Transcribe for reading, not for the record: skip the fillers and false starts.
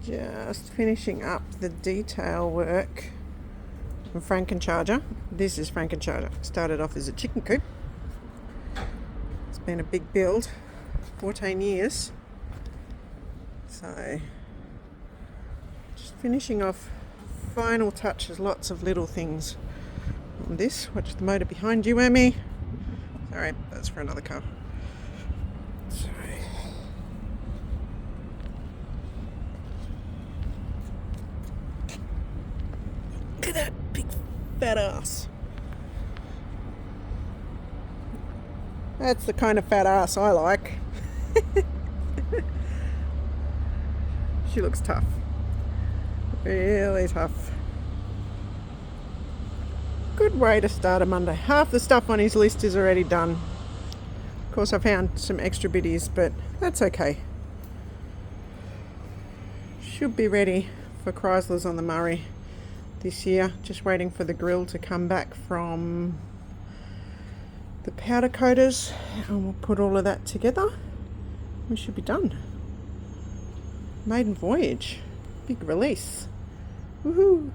Just finishing up the detail work from Franken Charger. This is Franken Charger. Started off as a chicken coop. It's been a big build, 14 years. So just finishing off final touches, lots of little things on this. Watch the motor behind you, Amy. Sorry, that's for another car. Sorry. Look at that big fat ass. That's the kind of fat ass I like. She looks tough. Really tough. Good way to start a Monday. Half the stuff on his list is already done. Of course, I found some extra biddies, but that's okay. Should be ready for Chryslers on the Murray this year. Just waiting for the grill to come back from the powder coaters, and we'll put all of that together. We should be done. Maiden voyage. Big release. Woohoo!